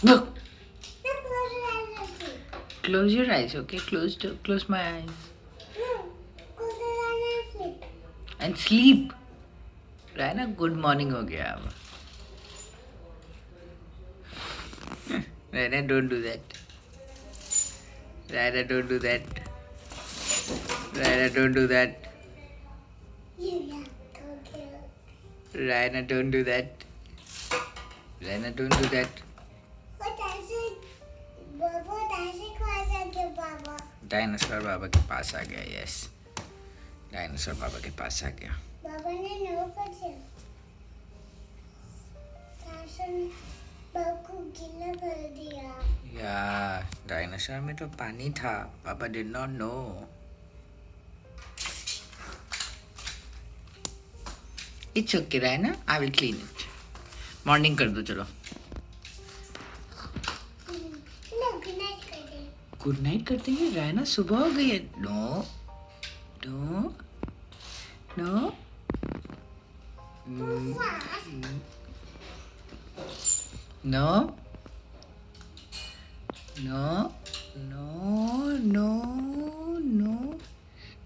Look. Close your eyes, okay? Close my eyes. And sleep. Raina, good morning हो गया अब. Raina, don't do that. Raina, don't do that. Raina, don't do that. Raina, don't do that. Raina, don't do that. Dinosaur बाबा के पास आ गया. Yes, dinosaur बाबा के पास आ गया. बाबा ने नो कर दिया. बाबा को गीला कर दिया. या डायनासोर में तो पानी था. पापा did not know. It's okay Raina, I will clean it. Morning कर दो चलो. गुड नाइट करते हैं रायना, सुबह हो गई है. No no no no no no no no.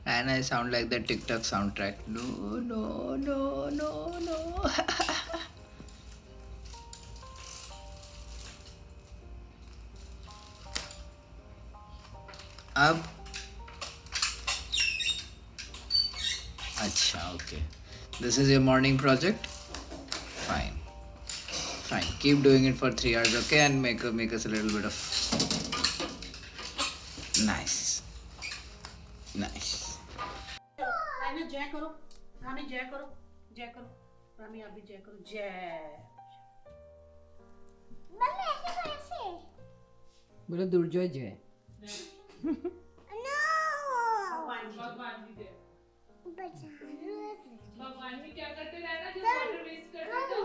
Raina, I sound like the TikTok soundtrack. No no no no no. अब अच्छा okay. This is your morning project. Fine. Fine. Keep doing it for 3 hours, okay, and make us a little bit of nice. Nice. रानी जय करो. रानी जय करो. जय करो. रानी आप भी जय करो. जय. मम्मी ऐसे कैसे? बोलो दुर्जय जय. नो. भगवान जी दे. बचा. भगवान जी क्या करते रहना जो वाटर वेस्ट करते हो.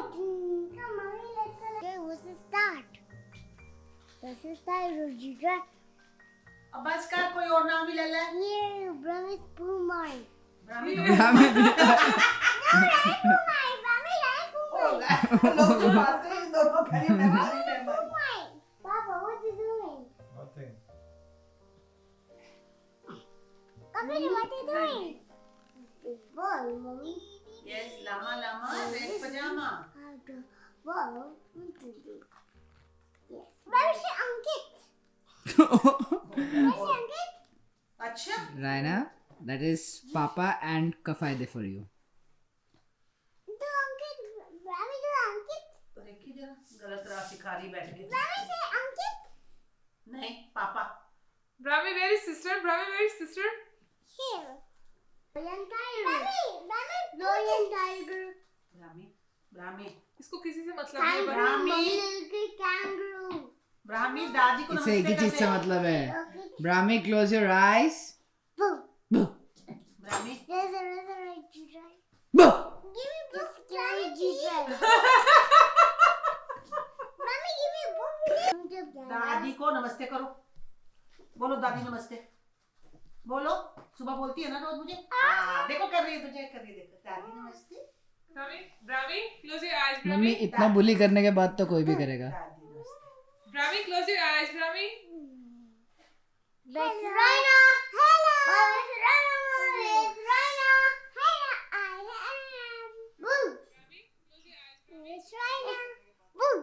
Mommy, let's go. Okay, what's the start? This is the original. अब बस कर, कोई और नाम भी ले ले. Yeah, Brahmi Pumai. Brahmi No, Rai Pumai. Brahmi Rai Pumai. लोग जो बात हैं इन दोनों का ही मेहमान है. Pumai. Papa, what you doing? Nothing. Kapil, what you doing? Ball, mommy. Yes, llama llama red pajama. How to ball? What to do? Yes. Where is Ankit? Where is Ankit? अच्छा. Raina, that is Papa and Kafaide for you. Do Ankit. Brahmi, do Ankit. देखिए जरा, गलत राह सिखा रही बैठ के. Brahmi say Ankit. नहीं, पापा. Brahmi, where is sister? Brahmi, where is sister? Here. Lion tiger. Brahmi, lion tiger. Brahmi. Brahmi. इसको किसी से मतलब नहीं है. Kangaroo. Brahmi. Mommy, kangaroo. Brahmi दादी को इसे एक ही नमस्ते चीज से करते. मतलब है. Okay. Brahmi, close your eyes. Boo. Brahmi. There's a right to try. Boo. Give me book. Scary G-Drive. Mommy, give me book. दादी को नमस्ते करो. बोलो दादी नमस्ते. बोलो. सुबह बोलती है ना रोज मुझे. हाँ, देखो कर रही है, तुझे कर रही है. देखो दादी नमस्ते. Brahmi, close your eyes. Mummy Brahmi, इतना बुली करने के बाद तो कोई भी करेगा. दादी नमस्ते. Brahmi, close your eyes. Brahmi. Best Rhino. Hello. Best Rhino. Best Rhino. Hello. I am. Boo. Close your eyes. Best Rhino. Boo.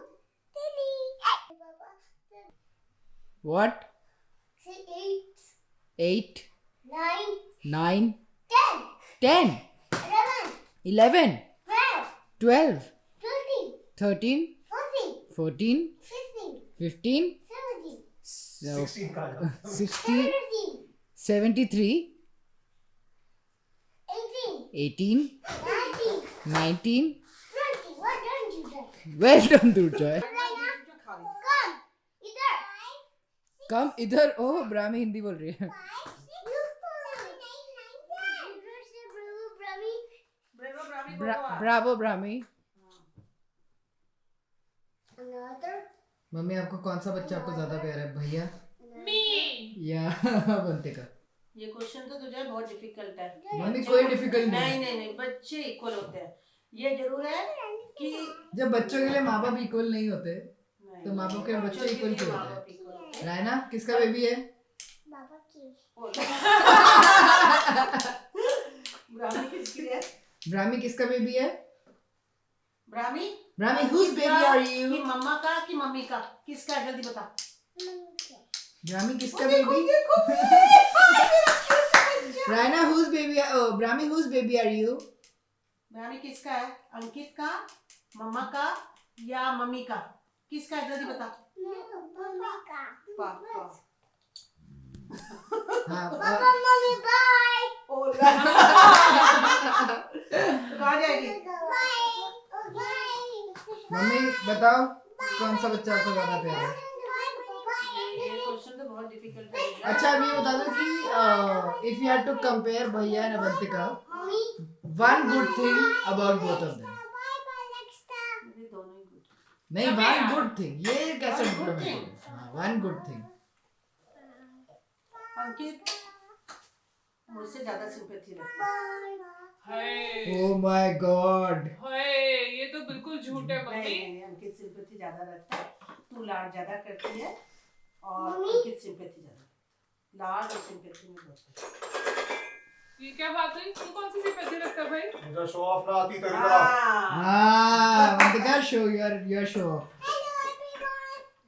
Tilly. What? 8, 8, 9, 9, 10, 10, 11, 11, 12, 12, 13, 13, 14, 14, 15, 15, 17, 16 का 60, 17, 73, 18, 18, 19, 19. 20. What don't you do? Well done, Durjoy. Rhino, खा ली. come. Either. Come इधर. ओह ब्राह्मी हिंदी बोल रही है. 5, 6, 7, 8, 9, 10. Brahmi. Bravo Brahmi बोलो आप. Bravo Brahmi. Another. Mummy आपको कौन सा बच्चा आपको ज्यादा प्यारा है, भैया Me. या बनते का? ये क्वेश्चन तो तुझे बहुत डिफिकल्ट है. मम्मी कोई डिफिकल्ट नहीं नहीं. नहीं नहीं, बच्चे इक्वल होते हैं. ये जरूर है कि जब बच्चों के लिए माँ बाप इक्वल नहीं होते. तो माँ बाप के बच्चे इक्वल क्यों होते हैं? हैं रायना किसका बेबी है? बाबा की ब्राह्मी किसकी है? ब्राह्मी किसका बेबी है? Brahmi Brahmi whose baby are you? कि मम्मा का कि मम्मी का? किसका है जल्दी बता। ब्राह्मी किसका देखो, बेबी? देखो। Raina whose baby are? Oh, Brahmi whose baby are you? Brahmi किसका है? अंकित का, मम्मा का या मम्मी का? किसका है जल्दी बता। मम्मी का पापा। हाँ पापा मम्मी बाय कहाँ जाएगी? मम्मी बताओ कौन सा बच्चा आपको ज्यादा प्यारा है? ये क्वेश्चन तो बहुत डिफिकल्ट है। अच्छा अब ये बता दो कि if you had to compare भैया and Avantika one good thing about both of them. मुझे दोनों ही good। नहीं one good thing ये कैसे One good डिप्लोमेटिक thing? है? हाँ one good thing. अंकित मुझसे ज्यादा सिंपैथी रखता है। हाय Oh my God. हाय ये तो बिल्कुल झूठ है मम्मी। नहीं, अंकित सिंपैथी ज्यादा रखता है। तू लाड ज्यादा करती है और अंकित सिंपैथी ज्यादा। लाड और सिंपैथी में बहुत है। ये क्या बात हुई? तू कौन सी सिंपैथी रखता है भाई? मुझे शो ऑफ ना आती तेरी तरह। हाँ। हाँ Avantika show your show.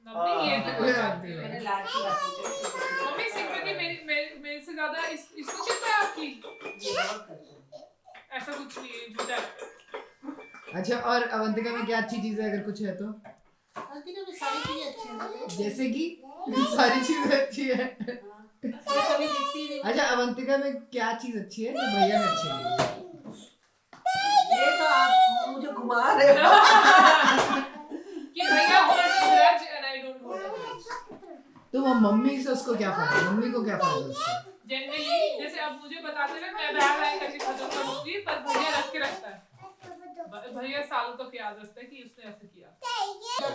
Mummy ये तो कोई बात नहीं मैंने है। लाड की बात की। मम्मी सिंपैथी मेरे से ज्यादा इसको चिंता है आपकी। ये बहुत करते हैं। ऐसा कुछ नहीं है झूठा है। अच्छा और अवंतिका में क्या अच्छी चीज है अगर कुछ है तो? अंकित में सारी चीजें अच्छी हैं। जैसे कि सारी चीजें अच्छी है। मैं कभी देखती नहीं। अच्छा अवंतिका में क्या चीज अच्छी है जो भैया में अच्छी नहीं है? ये तो आप मुझे घुमा रहे हो। कि भैया hold a grudge and I don't hold a grudge. तो वो मम्मी से उसको क्या फायदा? मम्मी को क्या फायदा उससे? जनरली जैसे अब मुझे बताते ना मैं बैग करके खत्म कर दूंगी पर भैया रख के रखता है। भैया सालों तक याद रखता है कि उसने ऐसे किया।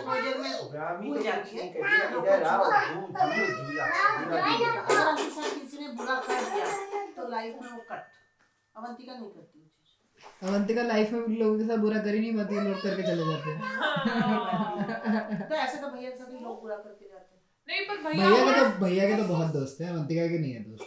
थोड़ी देर में ब्राह्मी भूल तो जाती कुछ है। नहीं कहती है, इधर आओ, दूर दूर दूर अगर आपके साथ किसी ने बुरा कर दिया तो लाइफ में वो कट। अवंतिका नहीं करती वो चीज। अवंतिका लाइफ में लोगों के साथ बुरा कर ही नहीं पाती है, लोग करके चले जाते हैं। तो ऐसे तो भैया के साथ भी लोग बुरा करके जाते हैं। नहीं पर भैया के तो बहुत दोस्त हैं, अवंतिका के नहीं है दोस्त।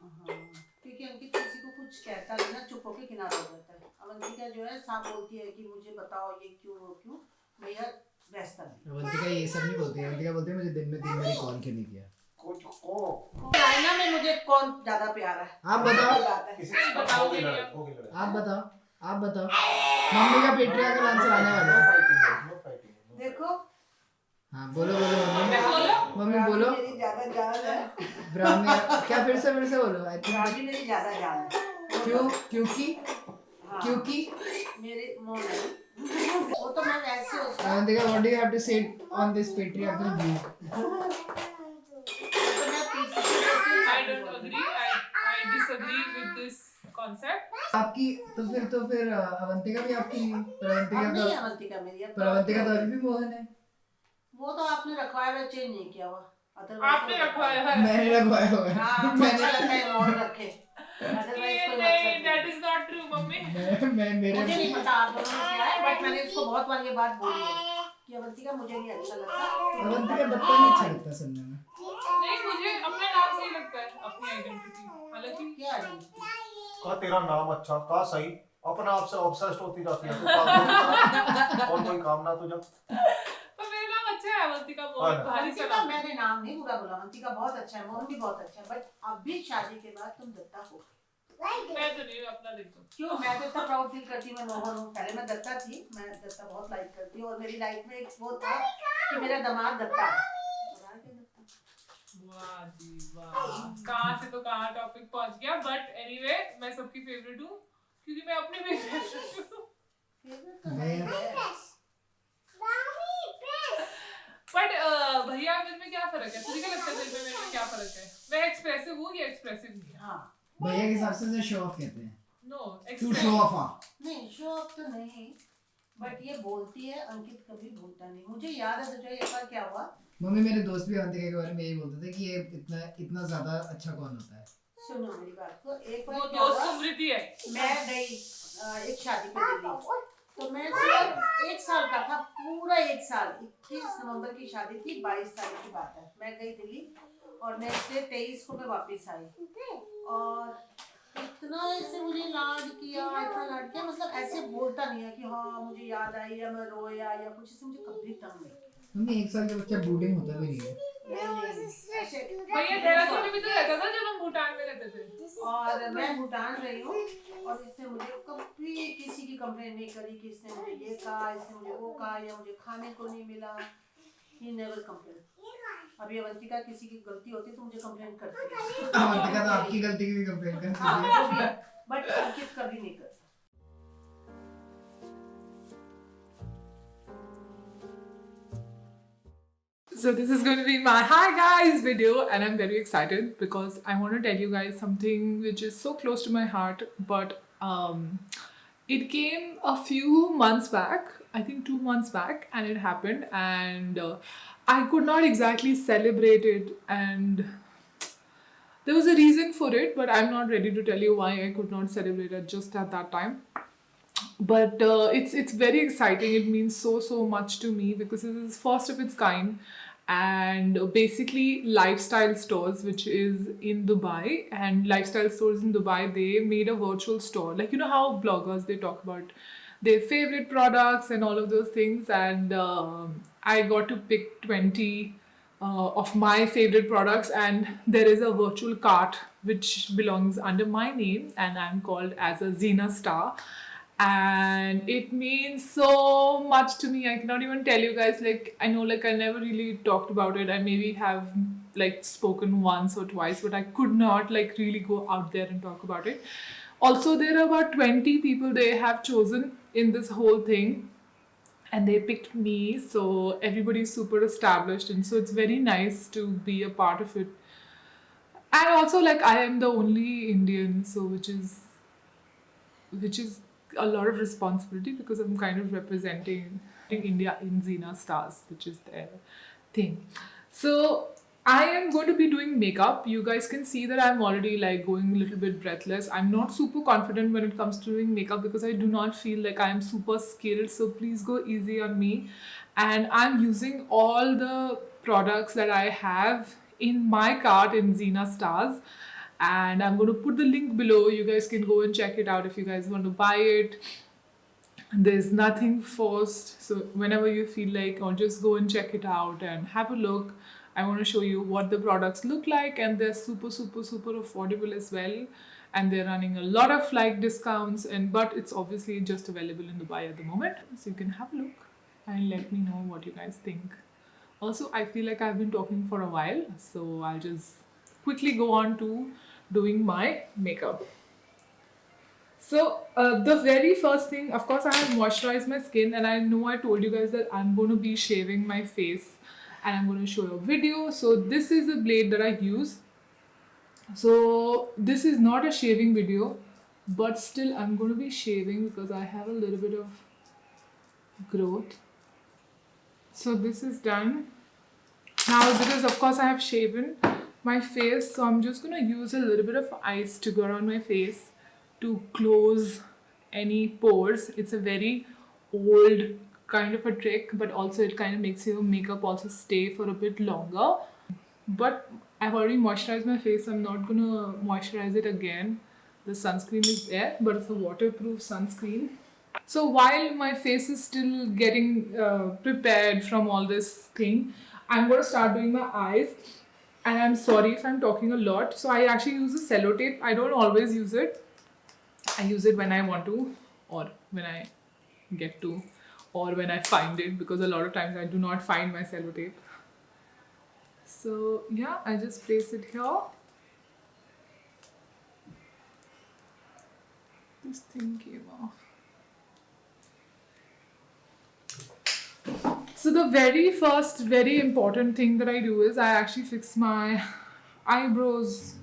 हाँ, क्योंकि अंकित किसी को कुछ कहता नहीं ना, चुप होके किनारा हो जाता है। अवंतिका जो है साफ बोलती है कि मुझे बताओ ये क्यों वो क्यों। भैया वैसा नहीं। अवंतिका ये सब नहीं बोलती है, अवंतिका बोलती है मुझे दिन में 3 बार कॉल क्यों नहीं किया? कुछ को चाइना में मुझे कौन ज्यादा प्यारा है? आप बताओ। किसी बताओगे नहीं आप बताओ मम्मी का पेट्रियार्कल आंसर आने वाला है। नो फाइटिंग देखो हाँ बोलो मैं बोलो मम्मी बोलो। मेरी ज्यादा जान है। ब्राह्मी क्या फिर से बोलो? आई थिंक राजी मेरी ज्यादा जान है। क्योंकि हाँ, मेरे मोह है। वो तो मैं वैसे उसका Avantika what do you have to say on this patriarchal view? तो मैं पीछे I don't agree. I disagree with this concept. आपकी तो फिर अवंतिका भी आपकी नहीं है। पर अवंतिका अब नहीं है तो अवंतिका मेरी। अब पर अवंतिका तो अभी भी मोहन है। वो तो आपने रखवाया हुआ चेंज नहीं किया हुआ। आपने रखवाया है। मैंने रखवाया हुआ है। हाँ, आपको अच्छा लगता है मोहन रखे। Otherwise कोई नहीं, मतलब that नहीं। is not true, mummy. मैं मेरे मुझे नहीं पता आप दोनों ने क्या है, बट मैंने उसको बहुत बार ये बात बोली है कि अवंतिका मुझे नहीं अच्छा लगता। अवंतिका बत्ता नहीं अच्छा लगता सुनने में। नहीं मुझे अपना नाम सही लगता है, अपनी आइडेंटिटी। हालांकि क्या है? का तेरा नाम अच्छा का सही अपने आप से ऑब्सेस्ड होती जाती है तू पागल की तरह। और कोई काम ना तुझे पर मेरा नाम अच्छा है अवंतिका, हाँ बहुत ना। भारी सा अवंतिका नाम है। मैंने नाम नहीं बुरा बोला। अवंतिका बहुत अच्छा है, मोहन भी बहुत अच्छा है, बट अभी शादी के बाद तुम दत्ता हो। मैं तो नहीं अपना देखता हूँ। क्यों? मैं तो इतना प्राउड फील करती हूँ मैं मोहन हूँ। पहले मैं दत्ता थी, मैं दत्ता बहुत लाइक करती हूँ और मेरी लाइफ में एक वो था कि मेरा दामाद दत्ता है। वाह जी वाह, कहाँ से तो कहाँ टॉपिक पहुँच गया। बट एनीवे मैं सबकी फेवरेट हूँ क्योंकि मैं अपने भी फेवरेट हूँ। बट भैया में क्या फर्क है? तुझे क्या लगता है मेरे में क्या फर्क है? मैं एक्सप्रेसिव हूँ या एक्सप्रेसिव नहीं है? हाँ, भैया के हिसाब से शो ऑफ कहते हैं। नो तू शो ऑफ हाँ। नहीं शो ऑफ तो नहीं, बट ये बोलती है। अंकित कभी भूलता नहीं। मुझे याद है तुझे एक बार क्या हुआ। मम्मी मेरे दोस्त भी अवंतिका के बारे में यही बोलते थे कि ये इतना ज्यादा अच्छा कौन होता है। सुनो मेरी बात को। एक वो बार क्या दोस्त हुआ, सुमृति है। मैं गई एक शादी पे दिल्ली। तो मैं सिर्फ 1 साल का था, पूरा 1 साल। 21 नवंबर की शादी थी, 22 तारीख की बात है। मैं गई दिल्ली और नेक्स्ट डे 23 को मैं वापस आई। और इतना ऐसे मुझे लाड किया, इतना लाड किया, मतलब ऐसे बोलता नहीं है कि हाँ मुझे याद आई या मैं रोया या कुछ, ऐसे मुझे कभी तंग नहीं। मम्मी 1 साल का बच्चा ब्रूडिंग होता भी नहीं है। भैया देहरादून में भी तो रहता था जब हम भूटान में रहते थे। और मैं भूटान रही हूँ और इसने मुझे कभी किसी की कंप्लेन नहीं करी कि इसने मुझे ये कहा, इसने मुझे वो कहा, या मुझे खाने को नहीं मिला। He never complain. अभी अवंतिका किसी की गलती होती है तो मुझे कंप्लेन करती है। अवंतिका तो आपकी गलती की भी कंप्लेन करती हाँ, है। वो भी है, बट अंकित कभी नहीं करता। So this is going to be my hi guys video, and I'm very excited because I want to tell you guys something which is so close to my heart, but it came a few months back, I think 2 months back, and it happened, and I could not exactly celebrate it, and there was a reason for it, but I'm not ready to tell you why I could not celebrate it just at that time. But it's very exciting. It means so much to me because it is first of its kind, and basically lifestyle stores, which is in Dubai, and lifestyle stores in Dubai, they made a virtual store. Like, you know how bloggers, they talk about their favorite products and all of those things, and I got to pick 20 of my favorite products, and there is a virtual cart which belongs under my name, and I'm called as a Zina Star, and it means so much to me. I cannot even tell you guys. Like, I know, like, I never really talked about it. I maybe have like spoken once or twice, but I could not like really go out there and talk about it. Also, there are about 20 people they have chosen in this whole thing, and they picked me, so everybody's super established, and so it's very nice to be a part of it. And also, like, I am the only Indian, so which is a lot of responsibility because I'm kind of representing India in Zina Stars, which is their thing. So I am going to be doing makeup. You guys can see that I'm already like going a little bit breathless. I'm not super confident when it comes to doing makeup because I do not feel like I'm super skilled. So please go easy on me. And I'm using all the products that I have in my cart in Zina Stars. And I'm going to put the link below. You guys can go and check it out if you guys want to buy it. There's nothing forced, so whenever you feel like, or just go and check it out and have a look. I want to show you what the products look like, and they're super affordable as well, and they're running a lot of like discounts, and but it's obviously just available in Dubai at the moment, so you can have a look and let me know what you guys think. Also, I feel like I've been talking for a while, so I'll just quickly go on to doing my makeup. So the very first thing, of course, I have moisturized my skin, and I know I told you guys that I'm going to be shaving my face, and I'm going to show you a video. So this is the blade that I use. So this is not a shaving video, but still I'm going to be shaving because I have a little bit of growth. So this is done. Now, because of course I have shaven my face, so I'm just going to use a little bit of ice to go around my face to close any pores. It's a very old kind of a trick, but also it kind of makes your makeup also stay for a bit longer. But I've already moisturized my face, so I'm not going to moisturize it again. The sunscreen is there, but it's a waterproof sunscreen. So while my face is still getting prepared from all this thing, I'm going to start doing my eyes. And I'm sorry if I'm talking a lot. So I actually use a sellotape. I don't always use it. I use it when I want to, or when I get to, or when I find it, because a lot of times I do not find my sellotape. So yeah, I just place it here. This thing came off. So the very first, very important thing that I do is I actually fix my eyebrows